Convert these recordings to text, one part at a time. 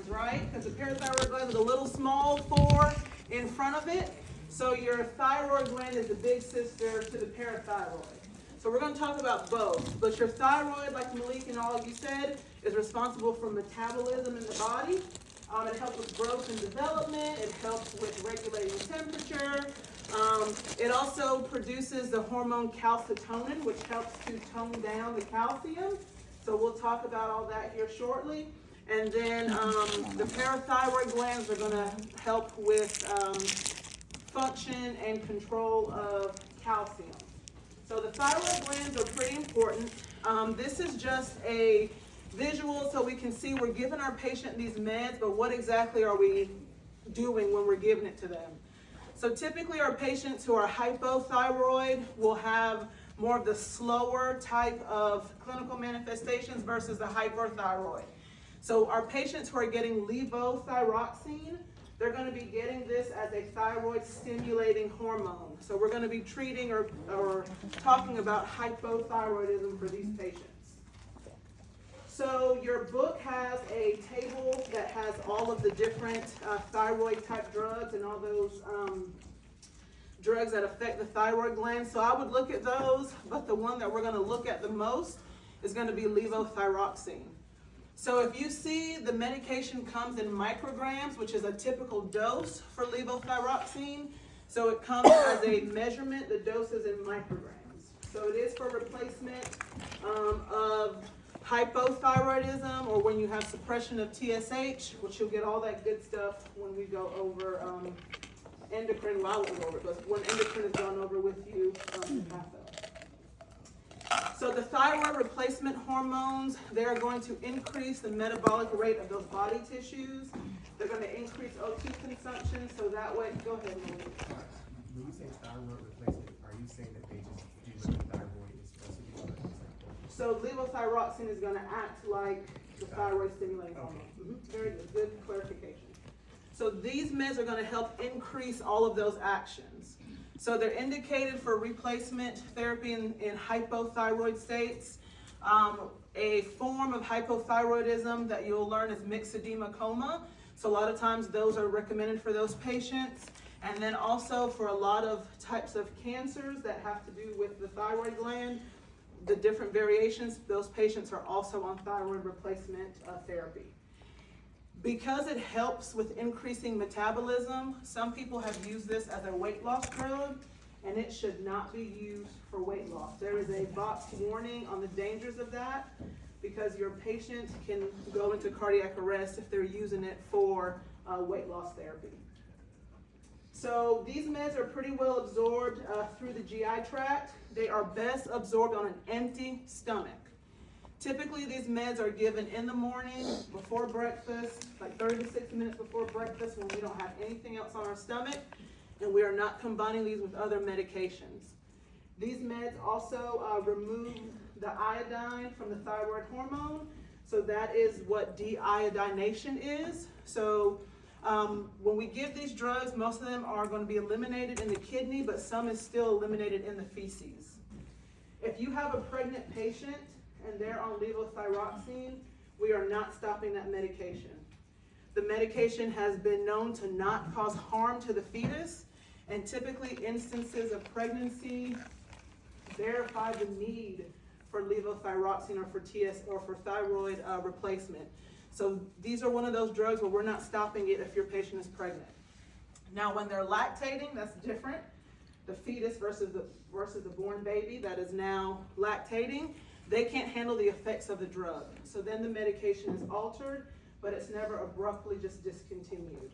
glands, right? Because the parathyroid gland is a little small for in front of it. So your thyroid gland is the big sister to the parathyroid. So we're going to talk about both. But your thyroid, like Malik and all of you said, is responsible for metabolism in the body. It helps with growth and development. It helps with regulating temperature. It also produces the hormone calcitonin, which helps to tone down the calcium. So we'll talk about all that here shortly. And then the parathyroid glands are going to help with function and control of calcium. So the thyroid glands are pretty important. This is just a visual so we can see we're giving our patient these meds, but what exactly are we doing when we're giving it to them? So typically our patients who are hypothyroid will have more of the slower type of clinical manifestations versus the hyperthyroid. So our patients who are getting levothyroxine, they're going to be getting this as a thyroid stimulating hormone. So we're going to be treating or talking about hypothyroidism for these patients. So your book has a table that has all of the different thyroid type drugs and all those drugs that affect the thyroid gland. So I would look at those, but the one that we're going to look at the most is going to be levothyroxine. So if you see the medication comes in micrograms, which is a typical dose for levothyroxine. So it comes as a measurement, the dose is in micrograms. So it is for replacement of hypothyroidism, or when you have suppression of TSH, which you'll get all that good stuff when we go over endocrine, while we go over it, but when endocrine is gone over with you, in patho. So the thyroid replacement hormones, they are going to increase the metabolic rate of those body tissues. They're going to increase O2 consumption, so that way, go ahead, Malik. When you say thyroid replacement, are you saying that they just do what the thyroid is supposed to do? So levothyroxine is going to act like the thyroid stimulating hormone. Very good, good clarification. So these meds are going to help increase all of those actions. So they're indicated for replacement therapy in hypothyroid states. A form of hypothyroidism that you'll learn is myxedema coma. So a lot of times those are recommended for those patients. And then also for a lot of types of cancers that have to do with the thyroid gland, the different variations, those patients are also on thyroid replacement therapy. Because it helps with increasing metabolism, some people have used this as a weight loss drug, and it should not be used for weight loss. There is a box warning on the dangers of that, because your patient can go into cardiac arrest if they're using it for weight loss therapy. So these meds are pretty well absorbed through the GI tract. They are best absorbed on an empty stomach. Typically, these meds are given in the morning, before breakfast, like 30 to 60 minutes before breakfast when we don't have anything else on our stomach, and we are not combining these with other medications. These meds also remove the iodine from the thyroid hormone, so that is what deiodination is. So when we give these drugs, most of them are going to be eliminated in the kidney, but some is still eliminated in the feces. If you have a pregnant patient and they're on levothyroxine, we are not stopping that medication. The medication has been known to not cause harm to the fetus, and typically instances of pregnancy verify the need for levothyroxine or for or for thyroid replacement. So these are one of those drugs where we're not stopping it if your patient is pregnant. Now when they're lactating, that's different. The fetus versus the born baby that is now lactating, they can't handle the effects of the drug. So then the medication is altered, but it's never abruptly just discontinued.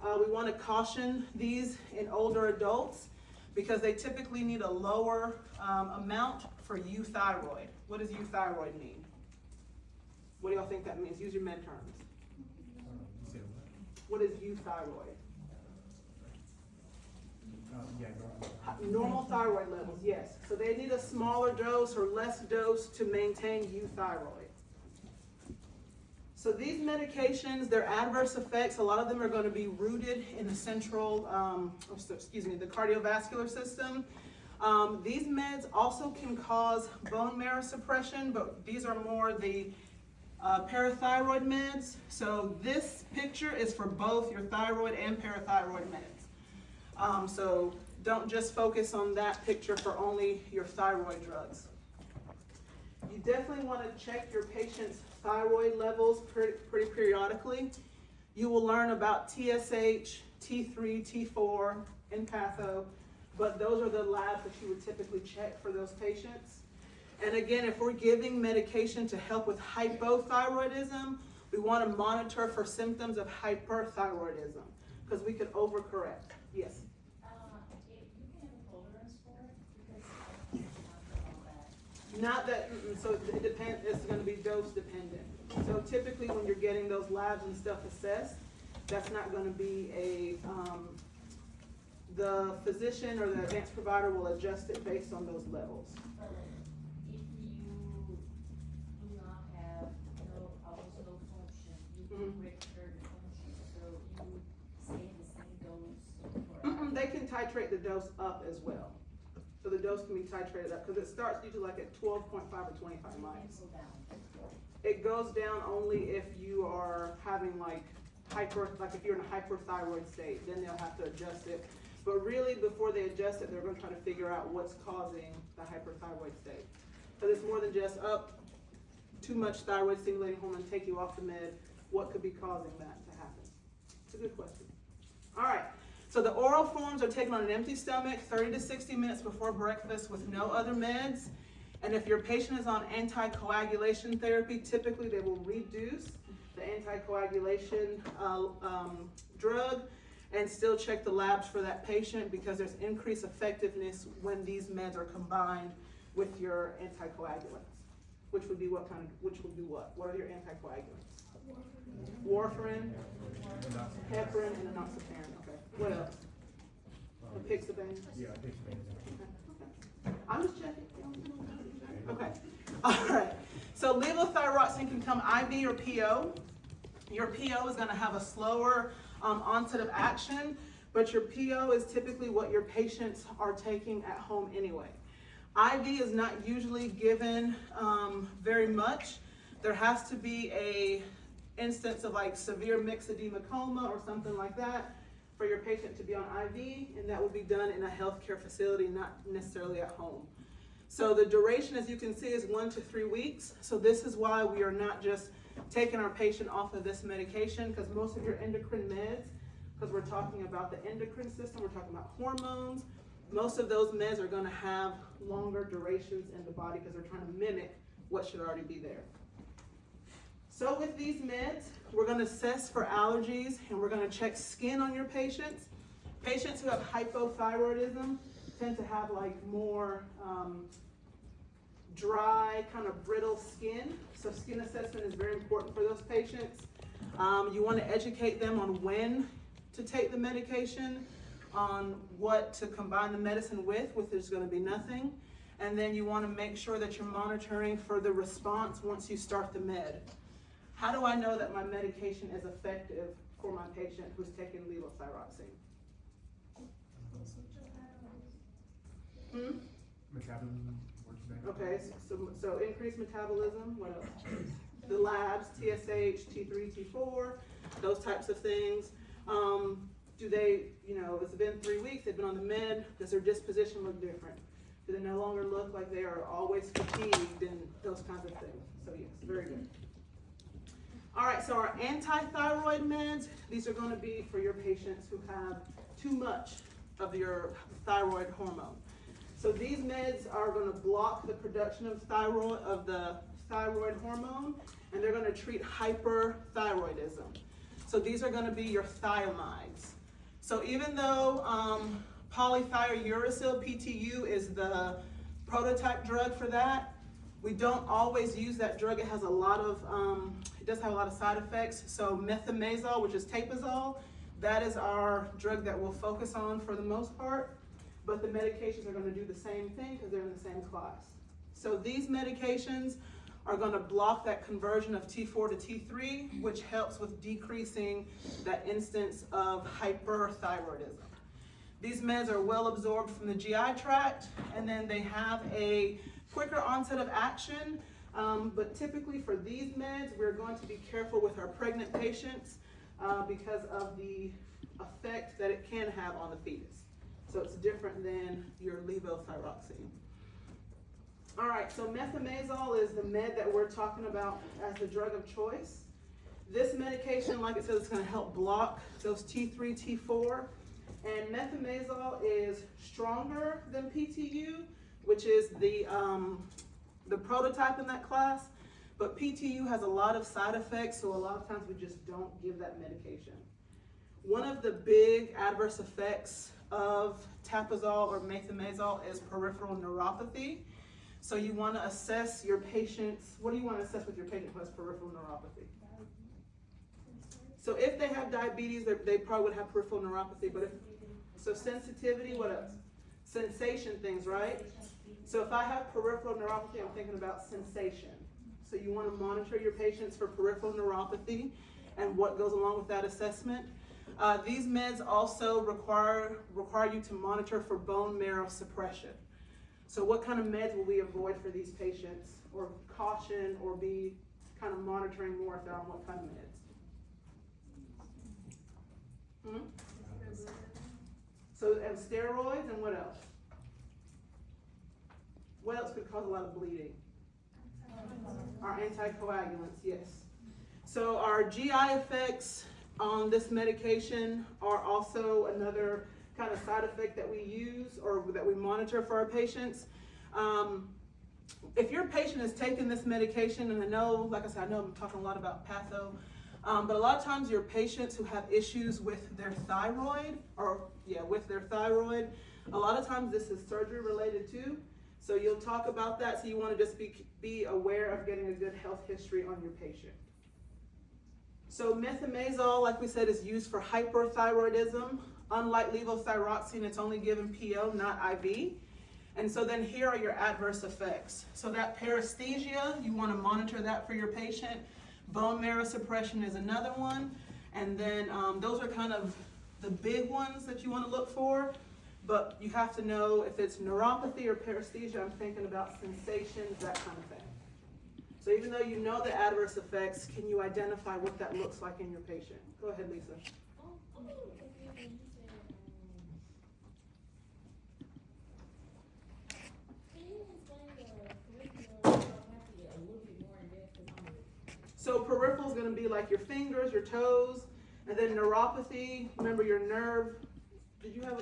We want to caution these in older adults because they typically need a lower amount for euthyroid. What does euthyroid mean? What do y'all think that means? Use your med terms. What is euthyroid? Normal thyroid levels, yes. So they need a smaller dose or less dose to maintain euthyroid. So these medications, their adverse effects, a lot of them are going to be rooted in the central, the cardiovascular system. These meds also can cause bone marrow suppression, but these are more the Parathyroid meds. So this picture is for both your thyroid and parathyroid meds. So don't just focus on that picture for only your thyroid drugs. You definitely want to check your patient's thyroid levels pretty periodically. You will learn about TSH, T3, T4, and patho, but those are the labs that you would typically check for those patients. And again, if we're giving medication to help with hypothyroidism, we want to monitor for symptoms of hyperthyroidism because we could overcorrect. Yes? You can have a tolerance for it because I don't know that. Not that, so it depends, it's going to be dose dependent. So typically when you're getting those labs and stuff assessed, that's not going to be the physician or the advanced provider will adjust it based on those levels. But if you do not have also low function, you can register the function, so you stay in the same dose. They can titrate the dose up as well. So the dose can be titrated up because it starts usually like at 12.5 or 25 mics. It goes down only if you are having like if you're in a hyperthyroid state, then they'll have to adjust it. But really, before they adjust it, they're going to try to figure out what's causing the hyperthyroid state. Because it's more than just too much thyroid stimulating hormone, take you off the med. What could be causing that to happen? It's a good question. All right. So the oral forms are taken on an empty stomach 30 to 60 minutes before breakfast with no other meds. And if your patient is on anticoagulation therapy, typically they will reduce the anticoagulation drug and still check the labs for that patient because there's increased effectiveness when these meds are combined with your anticoagulants. Which would be what? What are your anticoagulants? Warfarin, heparin, and enoxaparin. Okay. What else? Apixaban? Yeah, Apixaban. I'm just checking. Okay. All right. So levothyroxine can come IV or PO. Your PO is going to have a slower onset of action, but your PO is typically what your patients are taking at home anyway. IV is not usually given very much. There has to be a instance of like severe myxedema coma or something like that for your patient to be on IV, and that will be done in a healthcare facility, not necessarily at home. So the duration, as you can see, is 1 to 3 weeks. So this is why we are not just taking our patient off of this medication, because most of your endocrine meds, because we're talking about the endocrine system, we're talking about hormones, most of those meds are going to have longer durations in the body because they're trying to mimic what should already be there. So with these meds, we're going to assess for allergies and we're going to check skin on your patients. Patients who have hypothyroidism tend to have like more dry, kind of brittle skin. So skin assessment is very important for those patients. You want to educate them on when to take the medication, on what to combine the medicine with, which there's going to be nothing. And then you want to make sure that you're monitoring for the response once you start the med. How do I know that my medication is effective for my patient who's taking levothyroxine? Metabolism works better. Okay, so increased metabolism, what else? The labs, TSH, T3, T4, those types of things. Do they, it's been 3 weeks, they've been on the med, does their disposition look different? Do they no longer look like they are always fatigued and those kinds of things? So yes, very good. All right, so our anti-thyroid meds, these are going to be for your patients who have too much of your thyroid hormone. So these meds are going to block the production of the thyroid hormone, and they're going to treat hyperthyroidism. So these are going to be your thiamides. So even though polythiuracil, PTU, is the prototype drug for that, we don't always use that drug. It has a lot of, it does have a lot of side effects. So methimazole, which is tapazole, that is our drug that we'll focus on for the most part. But the medications are going to do the same thing because they're in the same class. So these medications are going to block that conversion of T4 to T3, which helps with decreasing that instance of hyperthyroidism. These meds are well absorbed from the GI tract, and then they have a quicker onset of action, But typically for these meds, we're going to be careful with our pregnant patients because of the effect that it can have on the fetus. So it's different than your levothyroxine. All right, so methimazole is the med that we're talking about as the drug of choice. This medication, like it says, it's going to help block those T3, T4. And methimazole is stronger than PTU, which is the prototype in that class. But PTU has a lot of side effects, so a lot of times we just don't give that medication. One of the big adverse effects of tapazole or methimazole is peripheral neuropathy. So you want to assess your patients. What do you want to assess with your patient who has peripheral neuropathy? So if they have diabetes, they probably would have peripheral neuropathy. But so sensitivity, what else? Sensation things, right? So if I have peripheral neuropathy, I'm thinking about sensation. So you want to monitor your patients for peripheral neuropathy and what goes along with that assessment. These meds also require you to monitor for bone marrow suppression. So what kind of meds will we avoid for these patients, or caution, or be kind of monitoring more if they're on what kind of meds? So, and steroids, and what else? What else could cause a lot of bleeding? Our anticoagulants, yes. So our GI effects on this medication are also another kind of side effect that we use or that we monitor for our patients. If your patient is taking this medication, and I know, like I said, I know I'm talking a lot about patho, but a lot of times your patients who have issues with their thyroid, a lot of times this is surgery related too. So you'll talk about that, so you want to just be aware of getting a good health history on your patient. So methimazole, like we said, is used for hyperthyroidism. Unlike levothyroxine, it's only given PO, not IV. And so then here are your adverse effects. So that paresthesia, you want to monitor that for your patient. Bone marrow suppression is another one. And then those are kind of the big ones that you want to look for. But you have to know if it's neuropathy or paresthesia, I'm thinking about sensations, that kind of thing. So even though you know the adverse effects, can you identify what that looks like in your patient? Go ahead, Lisa. So peripheral is going to be like your fingers, your toes, and then neuropathy, remember your nerve. Did you have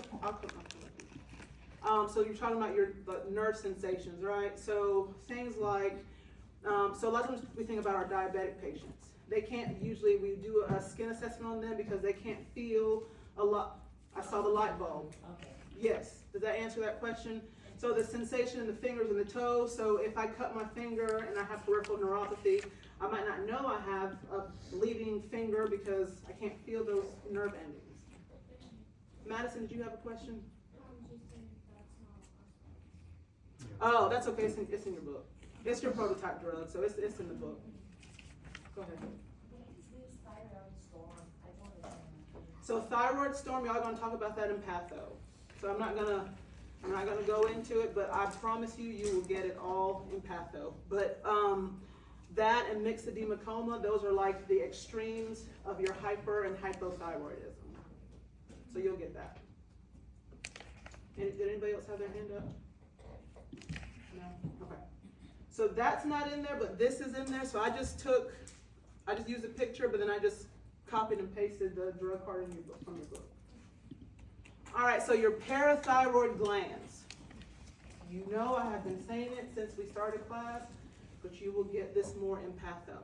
so you're talking about your nerve sensations, right? So things like, so a lot of times we think about our diabetic patients. They can't usually, we do a skin assessment on them because they can't feel a lot. I saw the light bulb. Okay. Yes, does that answer that question? So the sensation in the fingers and the toes, so if I cut my finger and I have peripheral neuropathy, I might not know I have a bleeding finger because I can't feel those nerve endings. Madison, did you have a question? Oh, that's okay, it's in your book. It's your prototype drug, so it's in the book. Go ahead. So thyroid storm, y'all gonna talk about that in patho. So I'm not gonna go into it, but I promise you, you will get it all in patho. But that and myxedema coma, those are like the extremes of your hyper and hypothyroidism. So you'll get that. Did anybody else have their hand up? No? Okay. So that's not in there, but this is in there. So I just used a picture, but then I just copied and pasted the drug card in your book, from your book. All right, so your parathyroid glands. You know I have been saying it since we started class, but you will get this more in patho.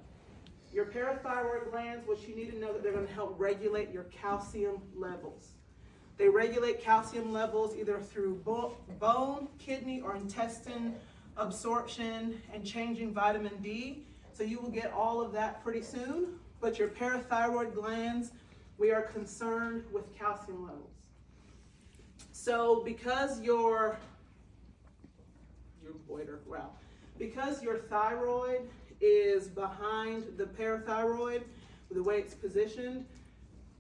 Your parathyroid glands, what you need to know that they're going to help regulate your calcium levels. They regulate calcium levels either through bone, kidney, or intestine absorption and changing vitamin D. So you will get all of that pretty soon. But your parathyroid glands, we are concerned with calcium levels. So because your thyroid is behind the parathyroid, the way it's positioned,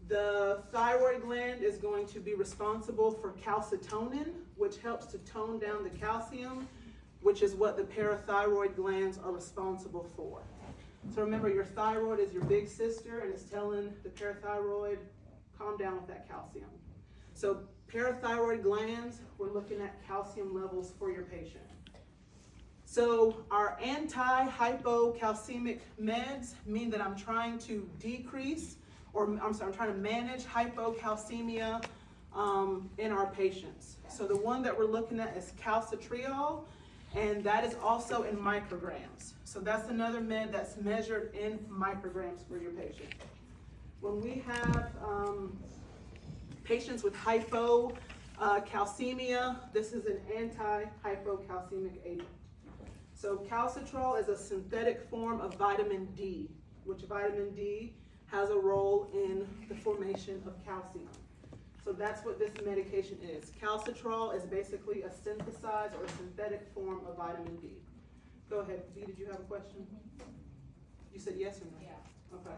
the thyroid gland is going to be responsible for calcitonin, which helps to tone down the calcium. which is what the parathyroid glands are responsible for. So remember, your thyroid is your big sister, and it's telling the parathyroid, calm down with that calcium. So parathyroid glands, we're looking at calcium levels for your patient. So our anti-hypocalcemic meds mean that I'm trying to decrease, I'm trying to manage hypocalcemia in our patients. So the one that we're looking at is calcitriol, and that is also in micrograms. So that's another med that's measured in micrograms for your patient. When we have patients with hypocalcemia, this is an anti-hypocalcemic agent. So calcitriol is a synthetic form of vitamin D, which vitamin D has a role in the formation of calcium. So that's what this medication is. Calcitriol is basically a synthesized or synthetic form of vitamin D. Go ahead, Dee, did you have a question? You said yes or no? Yeah. Okay.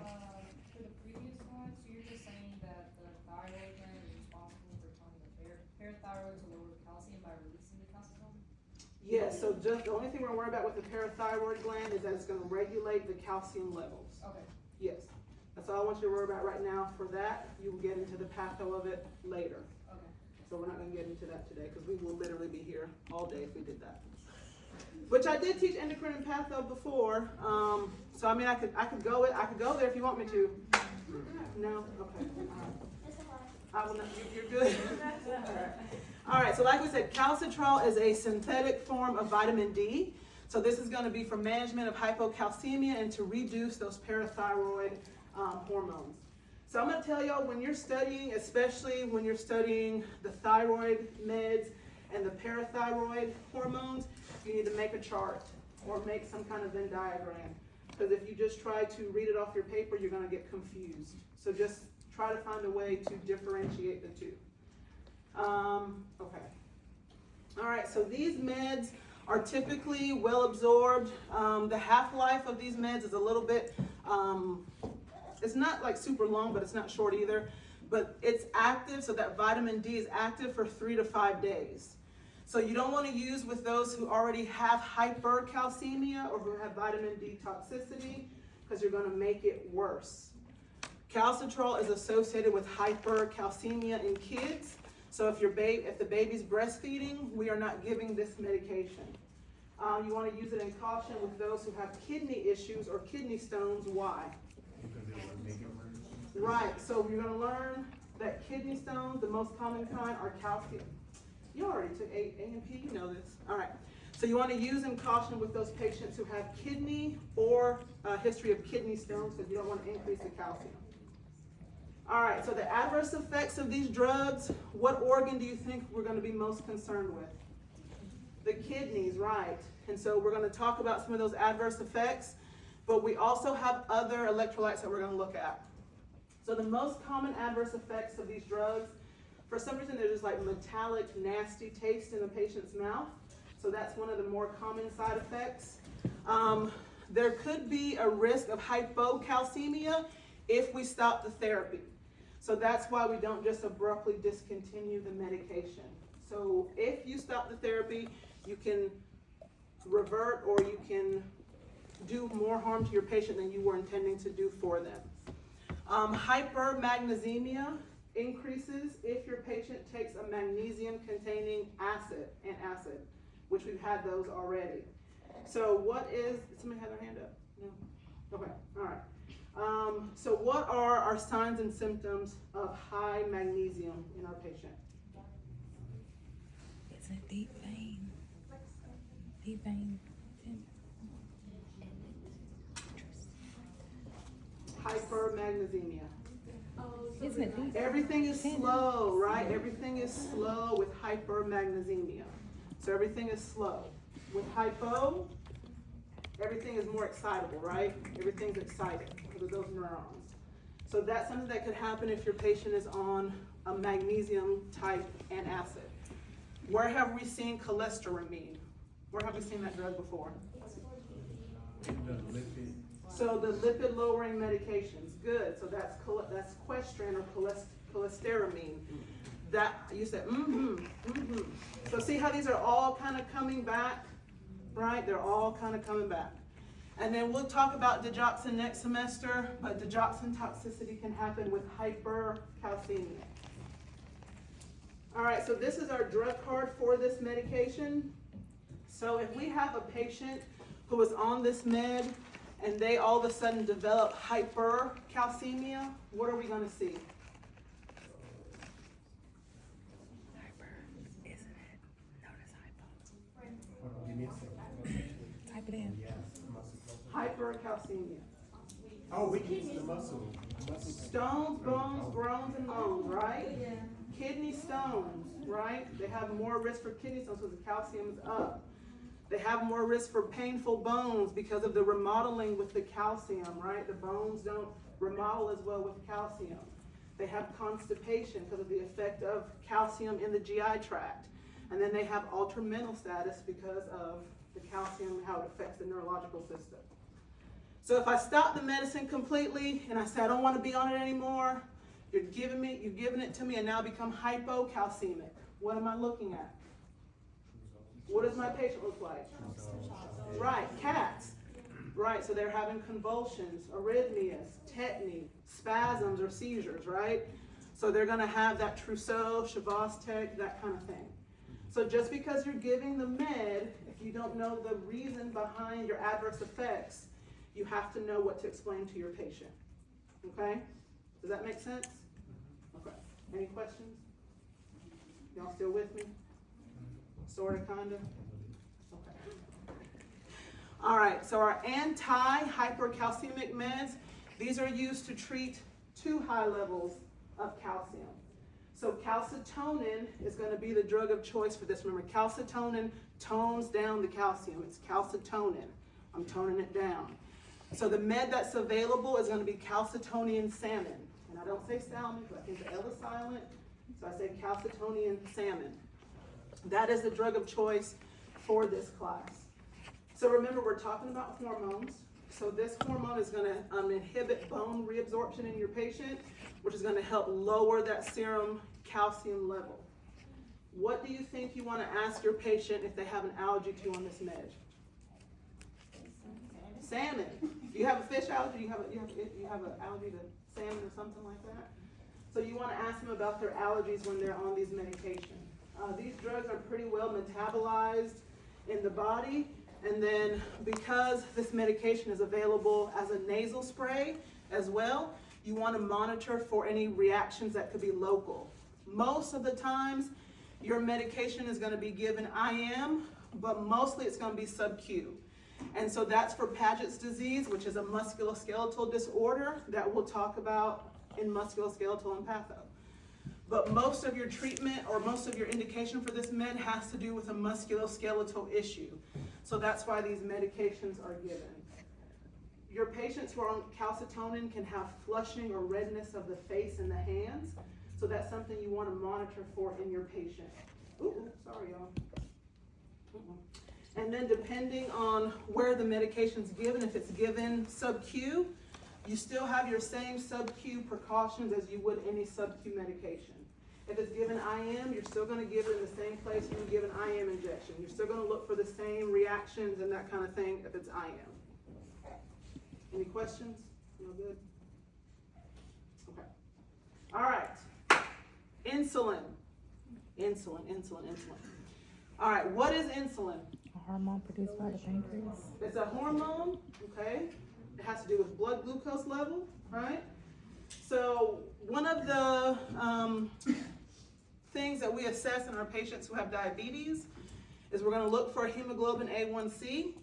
For the previous one, so you're just saying that the thyroid gland is responsible for telling the parathyroid to lower calcium by releasing the calcium? Yes, so just the only thing we're worried about with the parathyroid gland is that it's going to regulate the calcium levels. Okay. Yes. That's all I want you to worry about right now. For that, you will get into the patho of it later. Okay. So we're not going to get into that today because we will literally be here all day if we did that. Which I did teach endocrine and patho before. So I mean, I could go there if you want me to. No? Okay. I will not. You're good. All right. So like we said, calcitriol is a synthetic form of vitamin D. So this is going to be for management of hypocalcemia and to reduce those parathyroid hormones. So I'm going to tell y'all, when you're studying, especially when you're studying the thyroid meds and the parathyroid hormones, you need to make a chart or make some kind of Venn diagram. Because if you just try to read it off your paper, you're going to get confused. So just try to find a way to differentiate the two. Okay. All right, so these meds are typically well absorbed. The half-life of these meds is a little bit, it's not like super long, but it's not short either. But it's active, so that vitamin D is active for 3 to 5 days. So you don't want to use with those who already have hypercalcemia or who have vitamin D toxicity, because you're going to make it worse. Calcitriol is associated with hypercalcemia in kids. So if the baby's breastfeeding, we are not giving this medication. You want to use it in caution with those who have kidney issues or kidney stones. Why? Because it will make it worse. Right, so you're going to learn that kidney stones, the most common kind, are calcium. You already took A&P, you know this. All right, so you want to use in caution with those patients who have kidney or a history of kidney stones, because you don't want to increase the calcium. All right, so the adverse effects of these drugs, what organ do you think we're going to be most concerned with? The kidneys, right. And so we're going to talk about some of those adverse effects, but we also have other electrolytes that we're going to look at. So the most common adverse effects of these drugs, for some reason there's just like metallic, nasty taste in the patient's mouth. So that's one of the more common side effects. There could be a risk of hypocalcemia if we stop the therapy. So that's why we don't just abruptly discontinue the medication. So if you stop the therapy, you can revert or you can do more harm to your patient than you were intending to do for them. Hypermagnesemia increases if your patient takes a magnesium-containing antacid, which we've had those already. So what is, did somebody have their hand up? No? Okay, all right. So what are our signs and symptoms of high magnesium in our patient? It's a deep vein. Deep vein. Hypermagnesemia. Isn't it deep? Everything is slow, right? Everything is slow with hypermagnesemia. So everything is slow. With hypo, everything is more excitable, right? Everything's excited because of those neurons. So that's something that could happen if your patient is on a magnesium type antacid. Where have we seen cholestyramine? Where have we seen that drug before? The lipid. So the lipid lowering medications, good. So that's Questran or cholestyramine. That you said, So see how these are all kind of coming back right? They're all kind of coming back. And then we'll talk about digoxin next semester, but digoxin toxicity can happen with hypercalcemia. All right, so this is our drug card for this medication. So if we have a patient who is on this med and they all of a sudden develop hypercalcemia, what are we going to see? Hyper, isn't it? Notice hypo. Hold on, give me a second. Type it in. Yes, muscle. Hypercalcemia. Oh, we can use the muscle. Stones, bones, groans, and moans, right? Kidney stones, right? They have more risk for kidney stones because the calcium is up. They have more risk for painful bones because of the remodeling with the calcium, right? The bones don't remodel as well with calcium. They have constipation because of the effect of calcium in the GI tract. And then they have altered mental status because of the calcium, how it affects the neurological system. So if I stop the medicine completely and I say I don't want to be on it anymore, you're giving it to me and now become hypocalcemic. What am I looking at? What does my patient look like? Right, cats. Right, so they're having convulsions, arrhythmias, tetany, spasms, or seizures, right? So they're going to have that Trousseau, Chvostek, that kind of thing. So just because you're giving the med, if you don't know the reason behind your adverse effects, you have to know what to explain to your patient. Okay? Does that make sense? Okay. Any questions? Y'all still with me? Sort of, kind of? Okay. All right, so our anti-hypercalcemic meds, these are used to treat too high levels of calcium. So calcitonin is going to be the drug of choice for this. Remember, calcitonin tones down the calcium. It's calcitonin. I'm toning it down. So the med that's available is going to be calcitonin salmon. And I don't say salmon, but I think the L is silent. So I say calcitonin salmon. That is the drug of choice for this class. So remember, we're talking about hormones. So this hormone is going to inhibit bone reabsorption in your patient, which is going to help lower that serum calcium level. What do you think you want to ask your patient if they have an allergy to on this med? Salmon. Do you have a fish allergy? You have an allergy to salmon or something like that? So you want to ask them about their allergies when they're on these medications. These drugs are pretty well metabolized in the body, and then because this medication is available as a nasal spray as well, you want to monitor for any reactions that could be local. Most of the times, your medication is going to be given IM, but mostly it's going to be sub-Q. And so that's for Paget's disease, which is a musculoskeletal disorder that we'll talk about in musculoskeletal and patho. But most of your treatment or most of your indication for this med has to do with a musculoskeletal issue. So that's why these medications are given. Your patients who are on calcitonin can have flushing or redness of the face and the hands. So that's something you want to monitor for in your patient. Ooh, sorry, y'all. And then depending on where the medication's given, if it's given sub-Q, you still have your same sub-Q precautions as you would any sub-Q medication. If it's given IM, you're still going to give it in the same place when you give an IM injection. You're still going to look for the same reactions and that kind of thing if it's IM. Any questions? No good? Okay. All right. Insulin. All right, what is insulin? A hormone produced by the pancreas. It's a hormone, okay? It has to do with blood glucose level, right? So one of the things that we assess in our patients who have diabetes is we're going to look for hemoglobin A1C.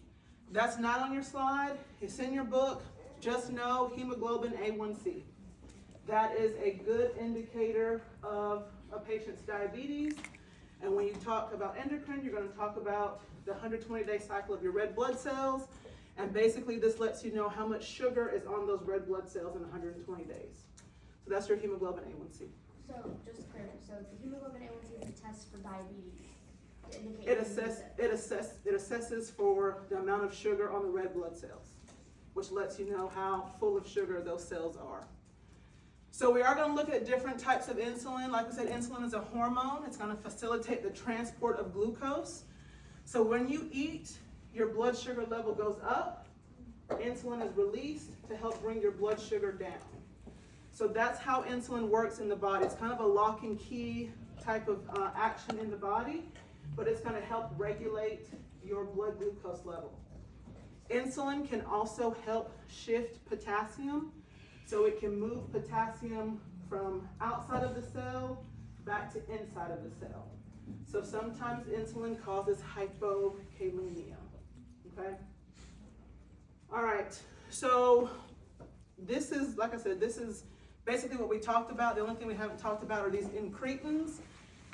That's not on your slide. It's in your book. Just know hemoglobin A1C. That is a good indicator of a patient's diabetes. And when you talk about endocrine, you're going to talk about the 120-day cycle of your red blood cells. And basically this lets you know how much sugar is on those red blood cells in 120 days. So that's your hemoglobin A1C. So, just to clarify, so the hemoglobin A1C is a test for diabetes to indicate It assesses for the amount of sugar on the red blood cells, which lets you know how full of sugar those cells are. So we are going to look at different types of insulin. Like I said, insulin is a hormone. It's going to facilitate the transport of glucose. So when you eat, your blood sugar level goes up, insulin is released to help bring your blood sugar down. So that's how insulin works in the body. It's kind of a lock and key type of action in the body, but it's going to help regulate your blood glucose level. Insulin can also help shift potassium, so it can move potassium from outside of the cell back to inside of the cell. So sometimes insulin causes hypokalemia, okay? All right, so this is, like I said, this is basically what we talked about. The only thing we haven't talked about are these incretins.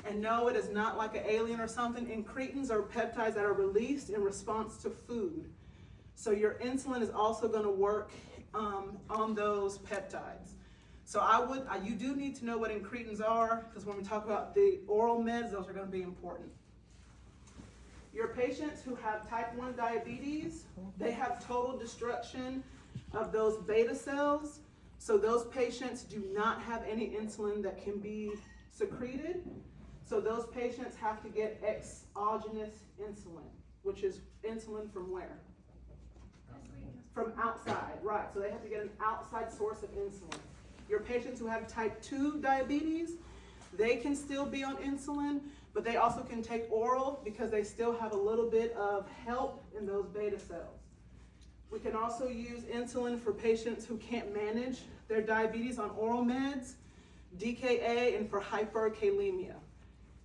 And no, it is not like an alien or something. Incretins are peptides that are released in response to food. So your insulin is also going to work on those peptides. So you do need to know what incretins are, because when we talk about the oral meds, those are going to be important. Your patients who have type 1 diabetes, they have total destruction of those beta cells. So those patients do not have any insulin that can be secreted. So those patients have to get exogenous insulin, which is insulin from where? From outside, right. So they have to get an outside source of insulin. Your patients who have type 2 diabetes, they can still be on insulin, but they also can take oral because they still have a little bit of help in those beta cells. We can also use insulin for patients who can't manage their diabetes on oral meds, DKA, and for hyperkalemia.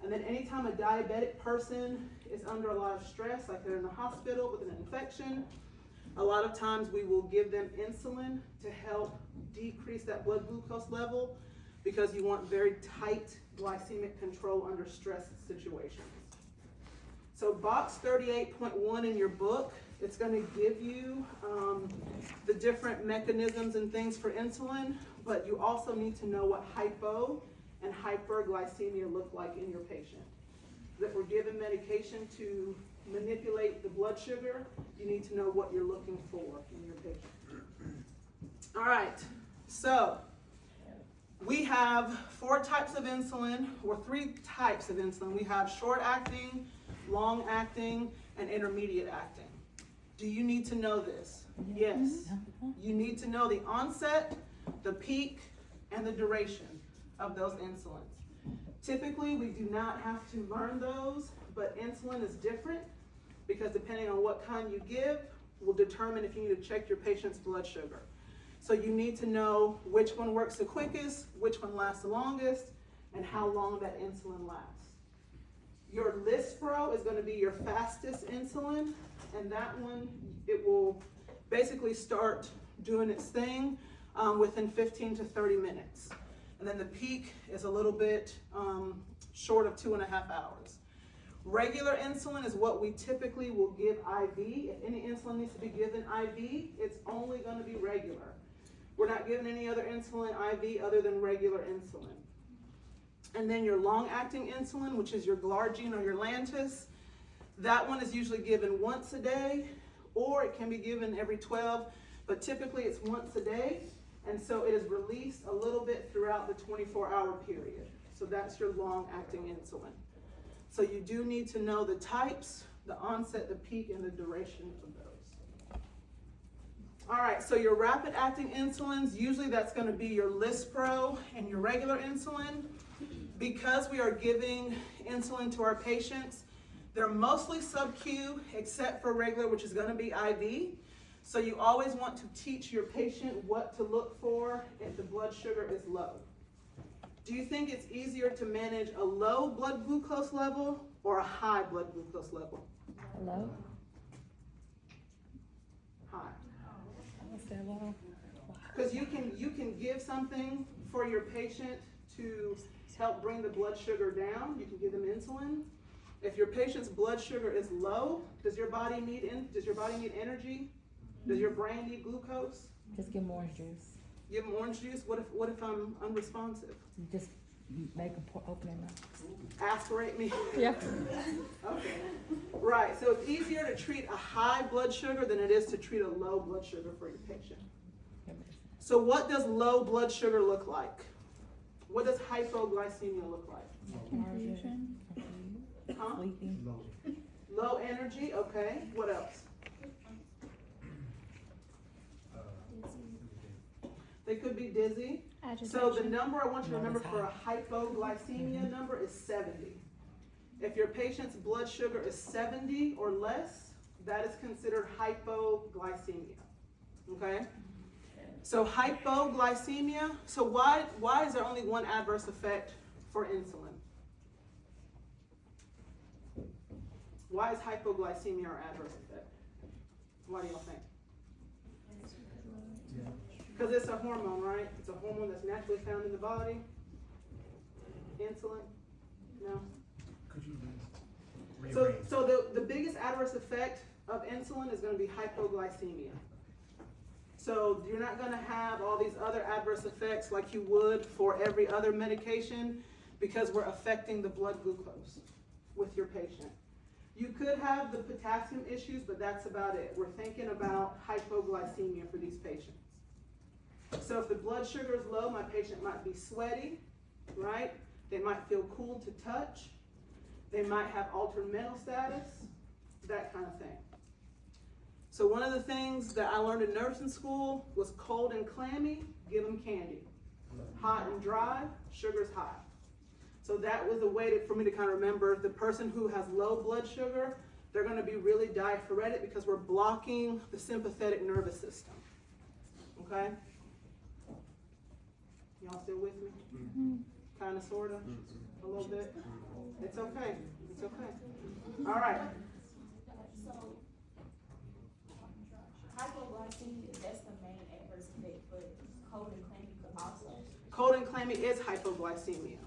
And then anytime a diabetic person is under a lot of stress, like they're in the hospital with an infection, a lot of times we will give them insulin to help decrease that blood glucose level, because you want very tight glycemic control under stress situations. So box 38.1 in your book, it's going to give you the different mechanisms and things for insulin, but you also need to know what hypo and hyperglycemia look like in your patient. If we're given medication to manipulate the blood sugar, you need to know what you're looking for in your patient. All right, so we have 4 types of insulin, or 3 types of insulin. We have short-acting, long-acting, and intermediate-acting. Do you need to know this? Yes. You need to know the onset, the peak, and the duration of those insulins. Typically, we do not have to learn those, but insulin is different because depending on what kind you give will determine if you need to check your patient's blood sugar. So you need to know which one works the quickest, which one lasts the longest, and how long that insulin lasts. Your Lispro is going to be your fastest insulin, and that one, it will basically start doing its thing within 15 to 30 minutes. And then the peak is a little bit short of 2.5 hours. Regular insulin is what we typically will give IV. If any insulin needs to be given IV, it's only going to be regular. We're not giving any other insulin IV other than regular insulin. And then your long-acting insulin, which is your Glargine or your Lantus, that one is usually given once a day, or it can be given every 12, but typically it's once a day. And so it is released a little bit throughout the 24-hour period. So that's your long-acting insulin. So you do need to know the types, the onset, the peak, and the duration of those. All right, so your rapid-acting insulins, usually that's going to be your Lispro and your regular insulin. Because we are giving insulin to our patients, they're mostly sub-Q, except for regular, which is going to be IV. So you always want to teach your patient what to look for if the blood sugar is low. Do you think it's easier to manage a low blood glucose level or a high blood glucose level? Hello? High. I said low. Because you can give something for your patient to help bring the blood sugar down. You can give them insulin. If your patient's blood sugar is low, does your body need energy? Does your brain need glucose? Just give them orange juice. Give them orange juice. What if I'm unresponsive? Just make them open their mouth. Aspirate me. Yeah. Okay. Right. So it's easier to treat a high blood sugar than it is to treat a low blood sugar for your patient. So what does low blood sugar look like? What does hypoglycemia look like? Confusion. Huh? Sleeping. Low. Low energy. Okay. What else? They could be dizzy. So the number I want you to remember for a hypoglycemia number is 70. If your patient's blood sugar is 70 or less, that is considered hypoglycemia. Okay? So hypoglycemia, so why is there only one adverse effect for insulin? Why is hypoglycemia our adverse effect? Why do y'all think? Because it's a hormone, right? It's a hormone that's naturally found in the body. Insulin? No? Could you So, rearrange? so the biggest adverse effect of insulin is going to be hypoglycemia. So you're not going to have all these other adverse effects like you would for every other medication because we're affecting the blood glucose with your patient. You could have the potassium issues, but that's about it. We're thinking about hypoglycemia for these patients. So if the blood sugar is low, my patient might be sweaty, right? They might feel cool to touch. They might have altered mental status, that kind of thing. So one of the things that I learned in nursing school was cold and clammy, give them candy. Hot and dry, sugar's high. So that was a way for me to kind of remember the person who has low blood sugar, they're going to be really diaphoretic because we're blocking the sympathetic nervous system. Okay? Y'all still with me? Kind of, sort of? A little bit? It's okay. It's okay. All right. So, hypoglycemia, that's the main adverse effect, but cold and clammy could also. Cold and clammy is hypoglycemia.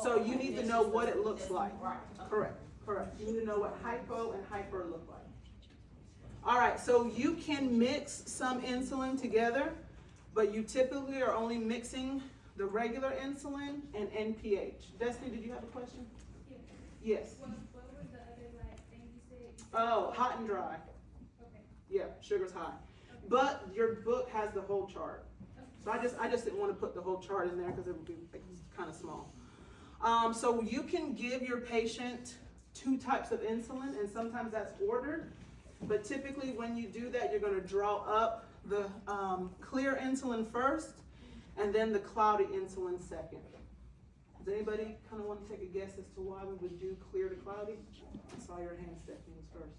So you need to know what it looks like. Right. Correct, correct. You need to know what hypo and hyper look like. All right, so you can mix some insulin together, but you typically are only mixing the regular insulin and NPH. Destiny, did you have a question? Yes. What were the other things you said? Oh, hot and dry. Okay. Yeah, sugar's high. But your book has the whole chart. So I just didn't want to put the whole chart in there because it would be kind of small. So you can give your patient 2 types of insulin, and sometimes that's ordered. But typically when you do that, you're going to draw up the clear insulin first, and then the cloudy insulin second. Does anybody kind of want to take a guess as to why we would do clear to cloudy? I saw your hand, Stephanie, was first.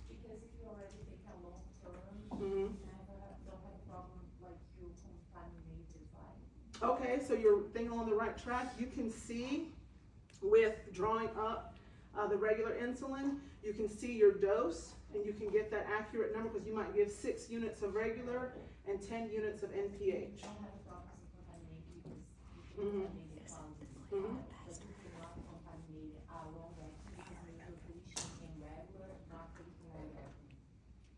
Because if you already think how long term, Mm-hmm. don't have a problem like you contaminated by. Okay, so you're thinking on the right track. You can see with drawing up the regular insulin, you can see your dose, and you can get that accurate number because you might give 6 units of regular and 10 units of NPH. Don't have a problem with contaminated because Mhm. contaminated clouds. Mhm. But if you're not contaminated, long acting depletion in regular, not taking regular.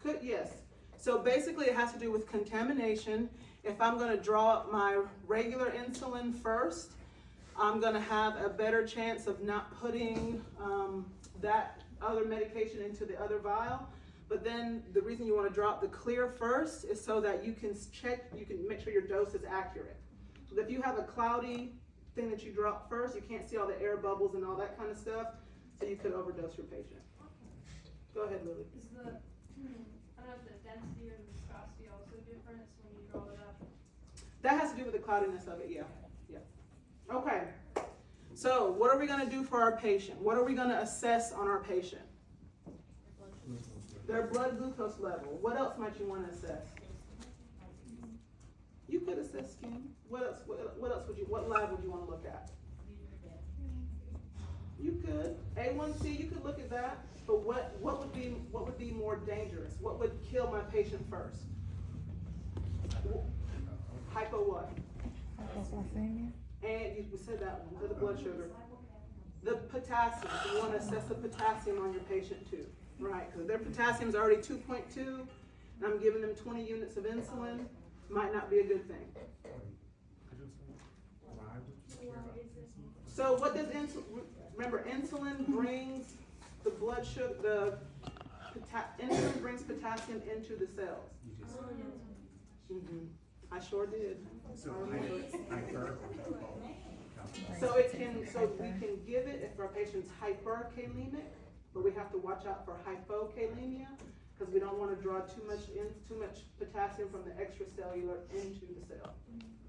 Good, yes. So basically it has to do with contamination. If I'm going to draw up my regular insulin first, I'm going to have a better chance of not putting that other medication into the other vial. But then the reason you want to drop the clear first is so that you can check, you can make sure your dose is accurate. So if you have a cloudy thing that you drop first, you can't see all the air bubbles and all that kind of stuff, so you could overdose your patient. Go ahead, Lily. Is the, I don't know if the density or the viscosity also different when you draw it up? That has to do with the cloudiness of it, yeah. Yeah. Okay. So what are we going to do for our patient? What are we going to assess on our patient? Their blood glucose level. What else might you want to assess? You could assess skin. What else? What else would you? What lab would you want to look at? You could. A1C. You could look at that. But what would be more dangerous? What would kill my patient first? Hypo what? Hypoglycemia. And you said that one, the blood sugar. The potassium, you want to assess the potassium on your patient too, right? Because their potassium is already 2.2, and I'm giving them 20 units of insulin, might not be a good thing. Could you explain why would you care about this? So what does insulin, remember insulin brings the blood sugar, insulin brings potassium into the cells. You just, I sure did. so hyper. So we can give it if our patient's hyperkalemic, but we have to watch out for hypokalemia, because we don't want to draw too much potassium from the extracellular into the cell.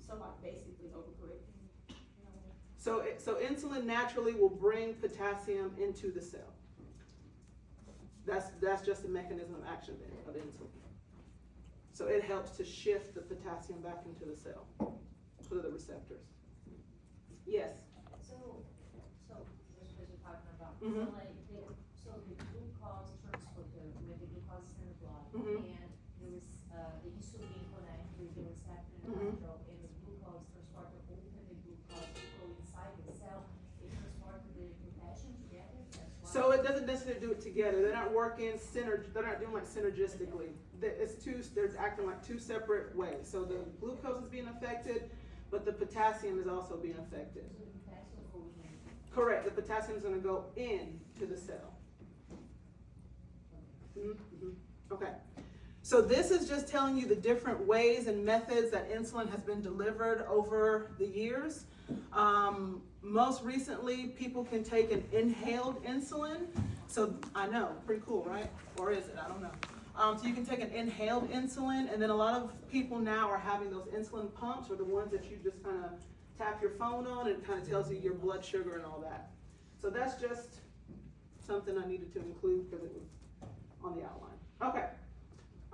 So like basically overcorrecting. So insulin naturally will bring potassium into the cell. That's just the mechanism of action then of insulin. So it helps to shift the potassium back into the cell through the receptors. Yes. So that's what you're talking about. Mhm. So the glucose transporter with the glucose in the blood, Mhm. and there was the insulin connect with the receptor in the Mhm. neutral, and the glucose transporter open the glucose to go inside the cell. It transported the potassium together. That's why. So it doesn't necessarily do it together. They're not working they're not doing like synergistically. They're acting like two separate ways. So the glucose is being affected, but the potassium is also being affected. So the potassium goes in. Correct, the potassium is gonna go into the cell. Mhm. Okay, so this is just telling you the different ways and methods that insulin has been delivered over the years. Most recently, people can take an inhaled insulin. So I know, pretty cool, right? Or is it? I don't know. So you can take an inhaled insulin, and then a lot of people now are having those insulin pumps, or the ones that you just kind of tap your phone on, and it kind of tells you your blood sugar and all that. So that's just something I needed to include because it was on the outline. Okay.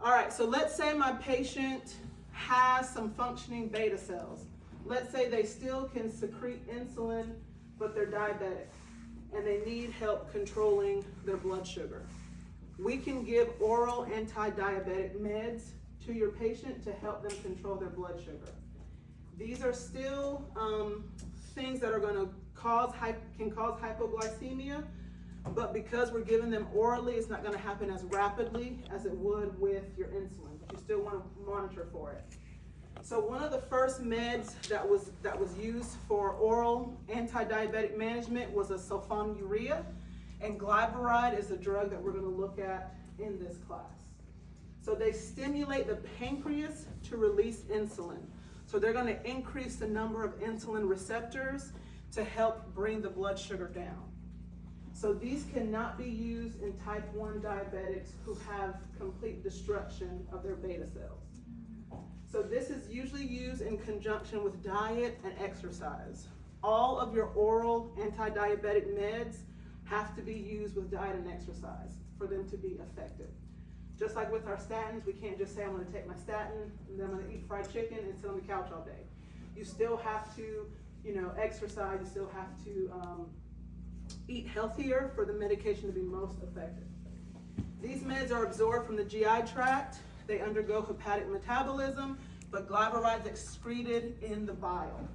All right, so let's say my patient has some functioning beta cells. Let's say they still can secrete insulin, but they're diabetic, and they need help controlling their blood sugar. We can give oral anti-diabetic meds to your patient to help them control their blood sugar. These are still things that are going to can cause hypoglycemia, but because we're giving them orally, it's not going to happen as rapidly as it would with your insulin. But you still want to monitor for it. So one of the first meds that was used for oral anti-diabetic management was a sulfonylurea, and glyburide is the drug that we're going to look at in this class. So they stimulate the pancreas to release insulin. So they're going to increase the number of insulin receptors to help bring the blood sugar down. So these cannot be used in type 1 diabetics who have complete destruction of their beta cells. So this is usually used in conjunction with diet and exercise. All of your oral anti-diabetic meds have to be used with diet and exercise for them to be effective. Just like with our statins, we can't just say I'm going to take my statin and then I'm going to eat fried chicken and sit on the couch all day. You still have to, exercise. You still have to eat healthier for the medication to be most effective. These meds are absorbed from the GI tract. They undergo hepatic metabolism, but glyburide is excreted in the bile.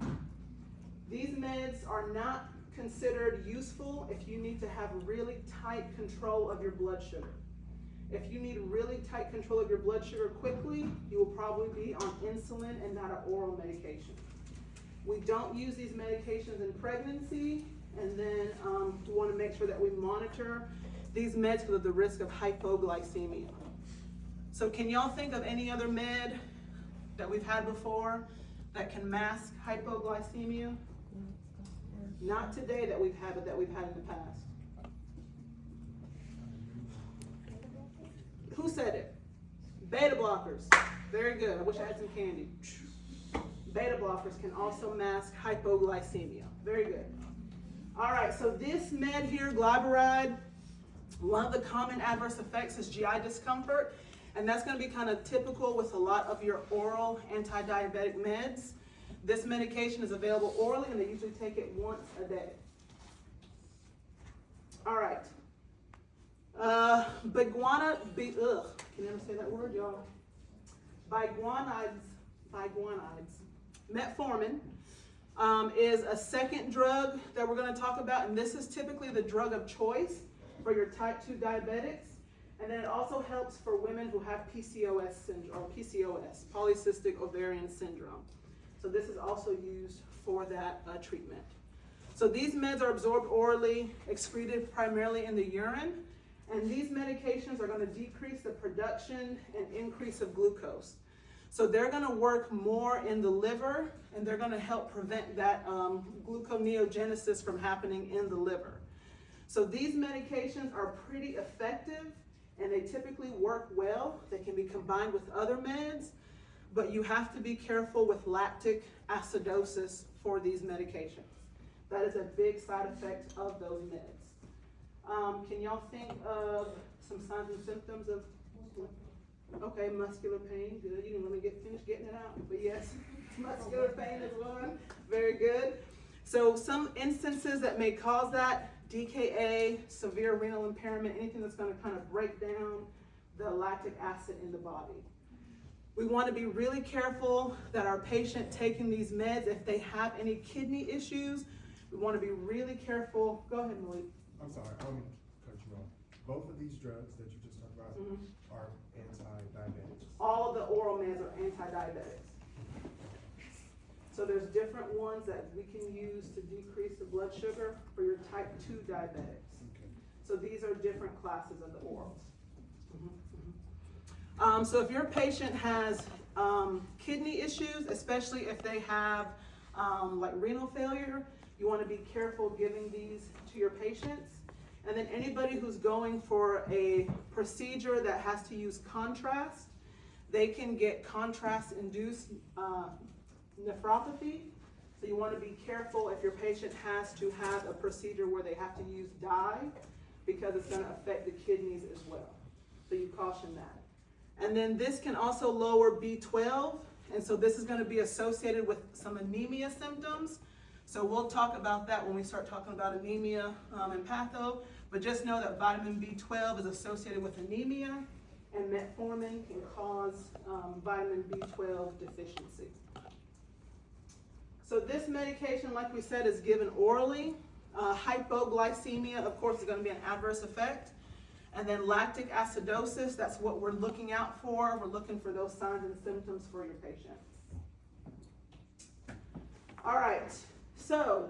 These meds are not considered useful if you need to have really tight control of your blood sugar. If you need really tight control of your blood sugar quickly, you will probably be on insulin and not an oral medication. We don't use these medications in pregnancy, and then we want to make sure that we monitor these meds for the risk of hypoglycemia. So can y'all think of any other med that we've had before that can mask hypoglycemia? Not today that we've had, but that we've had in the past. Who said it? Beta blockers. Very good. I wish I had some candy. Beta blockers can also mask hypoglycemia. Very good. All right, so this med here, glyburide, one of the common adverse effects is GI discomfort, and that's going to be kind of typical with a lot of your oral anti-diabetic meds. This medication is available orally, and they usually take it once a day. All right. Can you ever say that word, y'all? Biguanides, metformin, is a second drug that we're going to talk about, and this is typically the drug of choice for your type 2 diabetics. And then it also helps for women who have PCOS syndrome, or PCOS, polycystic ovarian syndrome. So this is also used for that treatment. So these meds are absorbed orally, excreted primarily in the urine, and these medications are going to decrease the production and increase of glucose. So they're going to work more in the liver, and they're going to help prevent that gluconeogenesis from happening in the liver. So these medications are pretty effective and they typically work well. They can be combined with other meds, but you have to be careful with lactic acidosis for these medications. That is a big side effect of those meds. Can y'all think of some signs and symptoms of, okay, muscular pain, good. You didn't let me finish getting it out, but yes, muscular pain is one, very good. So some instances that may cause that, DKA, severe renal impairment, anything that's gonna kind of break down the lactic acid in the body. We wanna be really careful that our patient taking these meds, if they have any kidney issues, we wanna be really careful. Go ahead, Malik. I'm sorry, I don't mean to cut you off. Both of these drugs that you just talked about are anti-diabetics. All of the oral meds are anti-diabetics. So there's different ones that we can use to decrease the blood sugar for your type 2 diabetics. Okay. So these are different classes of the orals. So if your patient has kidney issues, especially if they have like renal failure, you want to be careful giving these to your patients. And then anybody who's going for a procedure that has to use contrast, they can get contrast-induced nephropathy. So you want to be careful if your patient has to have a procedure where they have to use dye, because it's going to affect the kidneys as well. So you caution that. And then this can also lower B12, and so this is going to be associated with some anemia symptoms. So we'll talk about that when we start talking about anemia and patho, but just know that vitamin B12 is associated with anemia, and metformin can cause vitamin B12 deficiency. So this medication, like we said, is given orally. Hypoglycemia, of course, is going to be an adverse effect. And then lactic acidosis, that's what we're looking out for. We're looking for those signs and symptoms for your patient. All right, so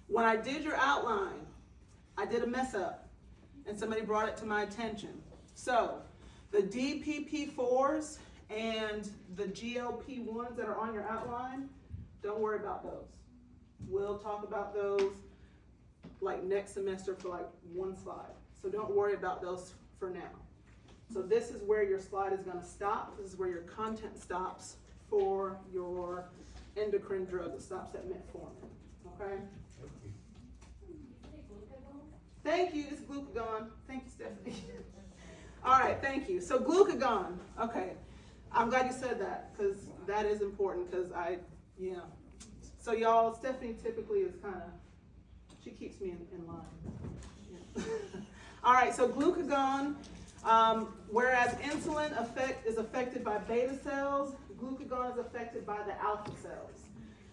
when I did your outline, I did a mess up, and somebody brought it to my attention. So the DPP4s and the GLP-1s that are on your outline, don't worry about those. We'll talk about those like next semester for like one slide. So don't worry about those for now. So this is where your slide is going to stop. This is where your content stops for your endocrine drug. It stops at metformin. Okay? Thank you. It's glucagon. Thank you, Stephanie. All right, thank you. So glucagon. Okay. I'm glad you said that, because that is important, because So y'all, Stephanie typically is kind of, she keeps me in line. Yeah. All right, so glucagon, whereas insulin is affected by beta cells, glucagon is affected by the alpha cells.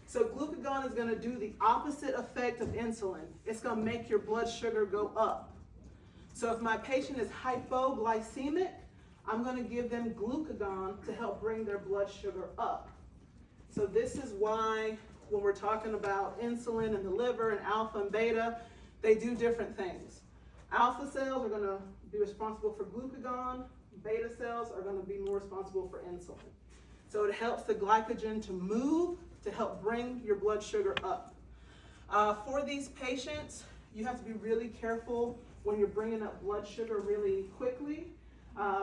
So glucagon is going to do the opposite effect of insulin. It's going to make your blood sugar go up. So if my patient is hypoglycemic, I'm going to give them glucagon to help bring their blood sugar up. So this is why when we're talking about insulin and the liver and alpha and beta, they do different things. Alpha cells are going to be responsible for glucagon. Beta cells are going to be more responsible for insulin. So it helps the glycogen to move to help bring your blood sugar up. For these patients, you have to be really careful when you're bringing up blood sugar really quickly,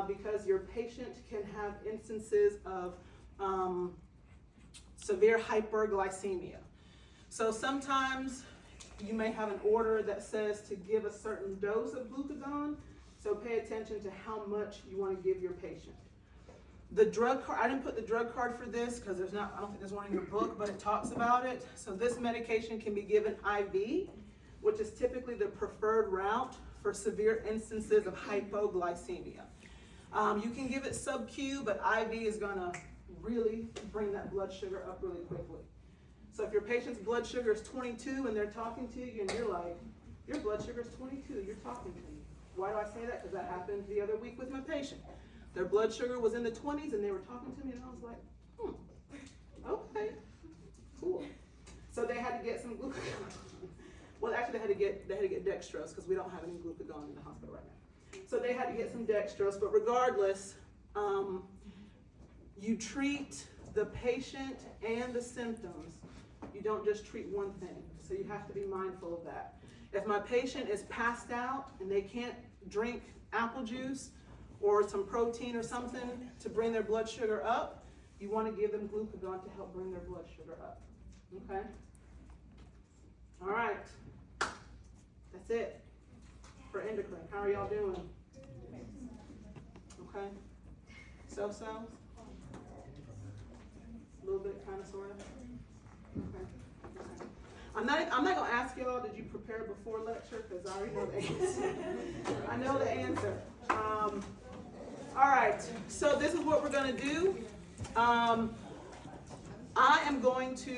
because your patient can have instances of severe hyperglycemia. So sometimes you may have an order that says to give a certain dose of glucagon, so pay attention to how much you want to give your patient. The drug card, I didn't put the drug card for this because I don't think there's one in your book, but it talks about it. So this medication can be given IV, which is typically the preferred route for severe instances of hypoglycemia. You can give it sub-Q, but IV is going to really bring that blood sugar up really quickly. So if your patient's blood sugar is 22 and they're talking to you and you're like, your blood sugar is 22, you're talking to me. Why do I say that? Because that happened the other week with my patient. Their blood sugar was in the 20s and they were talking to me and I was like, okay, cool. So they had to get some glucagon. Well, actually they had to get dextrose because we don't have any glucagon in the hospital right now. So they had to get some dextrose, but regardless, you treat the patient and the symptoms. You don't just treat one thing. So you have to be mindful of that. If my patient is passed out and they can't drink apple juice or some protein or something to bring their blood sugar up, you want to give them glucagon to help bring their blood sugar up. Okay? All right. That's it for endocrine. How are y'all doing? Okay? So-so? A little bit, kind of, sort of? Okay. Okay. I'm not gonna ask y'all, did you prepare before lecture? Because I already know the answer. I know the answer. All right, so this is what we're gonna do. I am going to